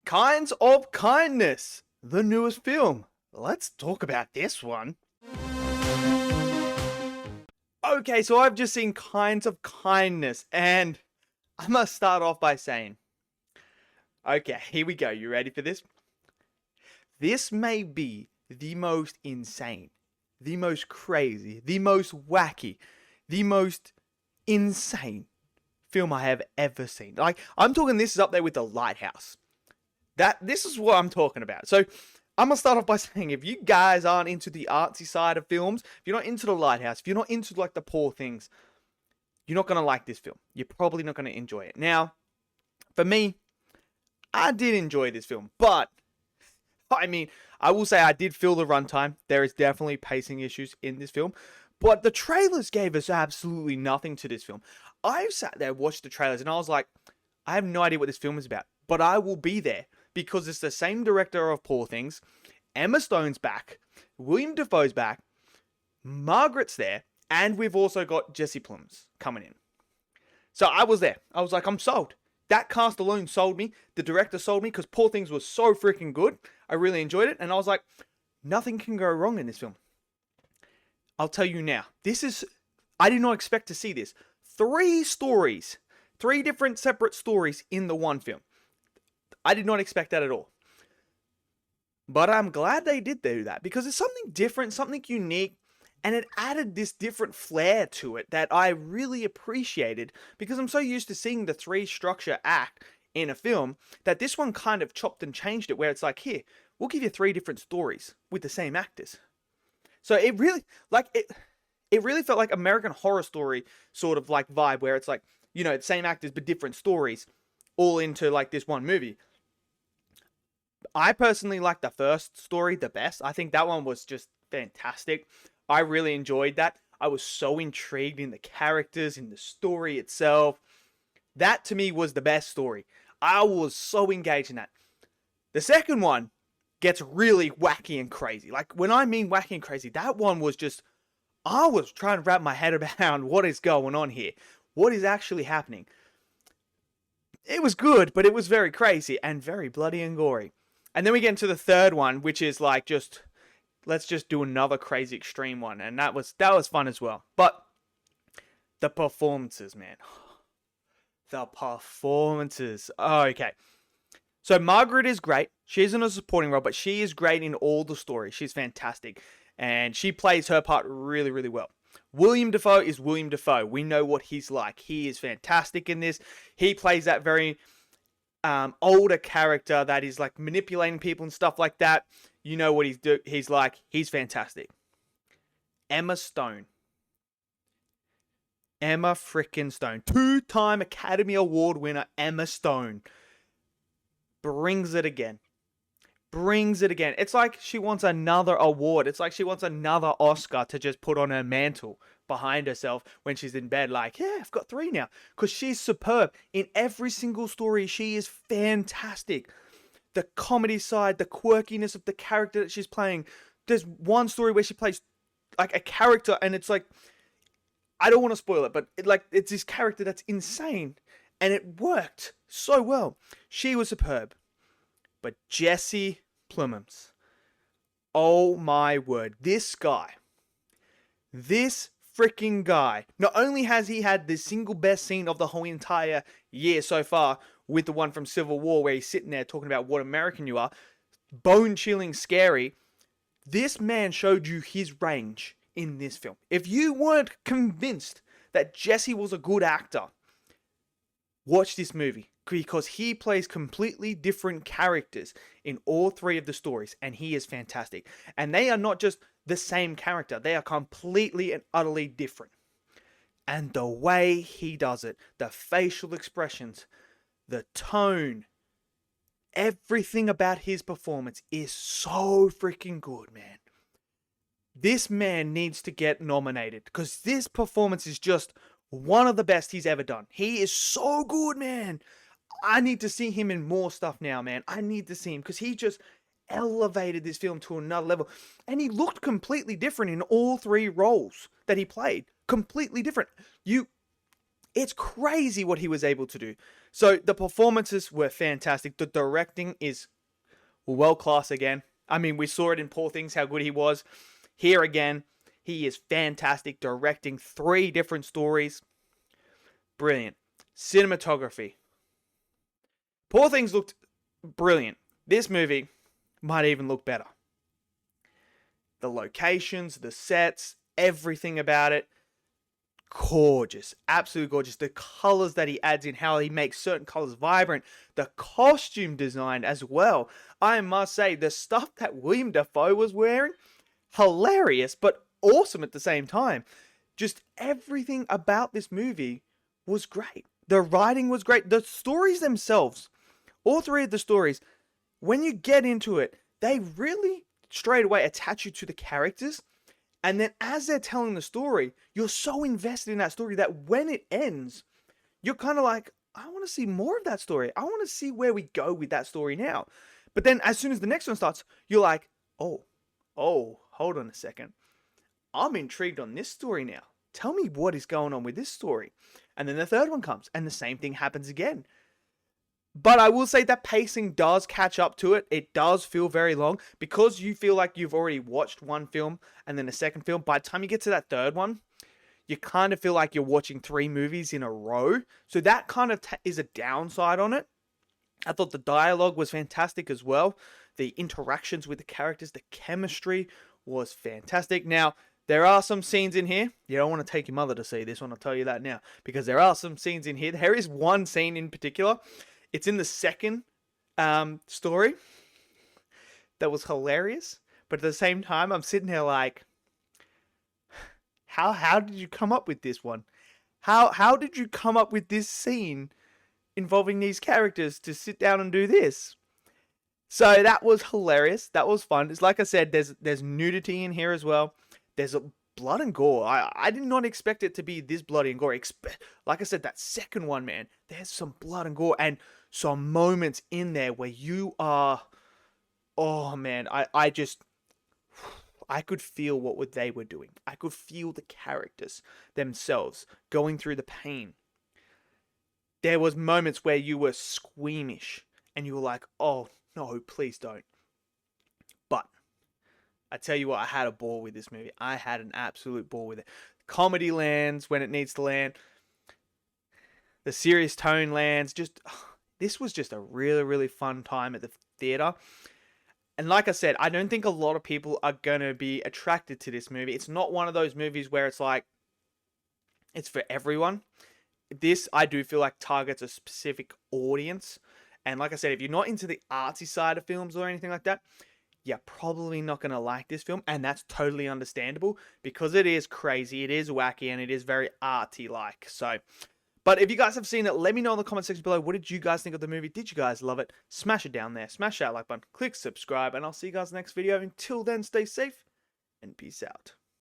Kinds of Kindness, the newest film. Let's talk about this one. Okay, so I've just seen Kinds of Kindness, and I must start off by saying, okay, here we go. You ready for this? This may be the most insane, the most crazy, the most wacky, the most insane film I have ever seen. Like, I'm talking, this is up there with The Lighthouse. This is what I'm talking about. So I'm going to start off by saying, if you guys aren't into the artsy side of films, if you're not into The Lighthouse, if you're not into like the Poor Things, you're not going to like this film. You're probably not going to enjoy it. Now, for me, I did enjoy this film, but I mean, I will say I did feel the runtime. There is definitely pacing issues in this film, but the trailers gave us absolutely nothing to this film. I sat there, watched the trailers, and I was like, I have no idea what this film is about, but I will be there because it's the same director of Poor Things. Emma Stone's back, William Dafoe's back, Margaret's there, and we've also got Jesse Plemons coming in. So I was there. I was like, I'm sold. That cast alone sold me. The director sold me because Poor Things was so freaking good. I really enjoyed it. And I was like, nothing can go wrong in this film. I'll tell you now. I did not expect to see this. 3 stories. 3 different separate stories in the one film. I did not expect that at all. But I'm glad they did do that because it's something different, something unique. And it added this different flair to it that I really appreciated because I'm so used to seeing the 3 structure act in a film that this one kind of chopped and changed it where it's like, here, we'll give you 3 different stories with the same actors. So it really, it really felt like American Horror Story sort of like vibe where it's like, you know, the same actors but different stories all into like this one movie. I personally like the first story the best. I think that one was just fantastic. I really enjoyed that. I was so intrigued in the characters, in the story itself. That to me was the best story. I was so engaged in that. The second one gets really wacky and crazy. Like when I mean wacky and crazy, that one was just, I was trying to wrap my head around what is going on here. What is actually happening? It was good, but it was very crazy and very bloody and gory. And then we get into the third one, which is like just, let's just do another crazy extreme one. And that was fun as well. But the performances, man. The performances. Oh, okay. So Margaret is great. She's in a supporting role, but she is great in all the stories. She's fantastic. And she plays her part really, really well. William Dafoe is William Dafoe. We know what he's like. He is fantastic in this. He plays that very older character that is like manipulating people and stuff like that. You know what he's like. He's fantastic. Emma Stone. Emma frickin' Stone. 2-time Academy Award winner Emma Stone. Brings it again. It's like she wants another award. It's like she wants another Oscar to just put on her mantle behind herself when she's in bed. Like, yeah, I've got 3 now. Because she's superb. In every single story, she is fantastic. The comedy side, the quirkiness of the character that she's playing. There's one story where she plays like a character and it's like, I don't want to spoil it, but it's this character that's insane. And it worked so well. She was superb. But Jesse Plemons. Oh my word. This freaking guy. Not only has he had the single best scene of the whole entire year so far with the one from Civil War where he's sitting there talking about what American you are. Bone-chilling scary. This man showed you his range in this film. If you weren't convinced that Jesse was a good actor, watch this movie. Because he plays completely different characters in all 3 of the stories. And he is fantastic. And they are not just the same character. They are completely and utterly different. And the way he does it. The facial expressions. The tone. Everything about his performance is so freaking good, man. This man needs to get nominated. Because this performance is just one of the best he's ever done. He is so good, man. I need to see him in more stuff now, man. I need to see him because he just elevated this film to another level. And he looked completely different in all 3 roles that he played. Completely different. It's crazy what he was able to do. So the performances were fantastic. The directing is world class again. I mean, we saw it in Poor Things, how good he was. Here again, he is fantastic, directing 3 different stories. Brilliant. Cinematography. Poor Things looked brilliant. This movie might even look better. The locations, the sets, everything about it, gorgeous. Absolutely gorgeous. The colors that he adds in, how he makes certain colors vibrant. The costume design as well. I must say, the stuff that William Dafoe was wearing, hilarious, but awesome at the same time. Just everything about this movie was great. The writing was great. The stories themselves, all 3 of the stories, when you get into it, they really straight away attach you to the characters. And then as they're telling the story, you're so invested in that story that when it ends, you're kind of like, I want to see more of that story. I want to see where we go with that story now. But then as soon as the next one starts, you're like, oh, hold on a second. I'm intrigued on this story now. Tell me what is going on with this story. And then the third one comes and the same thing happens again. But I will say that pacing does catch up to it. It does feel very long because you feel like you've already watched one film and then a second film. By the time you get to that third one, you kind of feel like you're watching 3 movies in a row. So that kind of is a downside on it. I thought the dialogue was fantastic as well. The interactions with the characters, the chemistry was fantastic. Now, there are some scenes in here. You don't want to take your mother to see this one, I'll tell you that now. Because there are some scenes in here. There is one scene in particular. It's in the second story that was hilarious. But at the same time, I'm sitting here like, how did you come up with this one? How did you come up with this scene involving these characters to sit down and do this? So that was hilarious. That was fun. It's like I said, there's nudity in here as well. There's blood and gore. I did not expect it to be this bloody and gory. Like I said, that second one, man, there's some blood and gore and some moments in there where you are, oh man, I could feel what they were doing. I could feel the characters themselves going through the pain. There was moments where you were squeamish and you were like, oh no, please don't. But I tell you what, I had a ball with this movie. I had an absolute ball with it. Comedy lands when it needs to land. The serious tone lands. This was just a really, really fun time at the theater. And like I said, I don't think a lot of people are going to be attracted to this movie. It's not one of those movies where it's like, it's for everyone. This, I do feel like, targets a specific audience. And like I said, if you're not into the artsy side of films or anything like that, you're probably not going to like this film. And that's totally understandable because it is crazy, it is wacky, and it is very arty-like. So, but if you guys have seen it, let me know in the comment section below. What did you guys think of the movie? Did you guys love it? Smash it down there. Smash that like button. Click subscribe. And I'll see you guys next video. Until then, stay safe and peace out.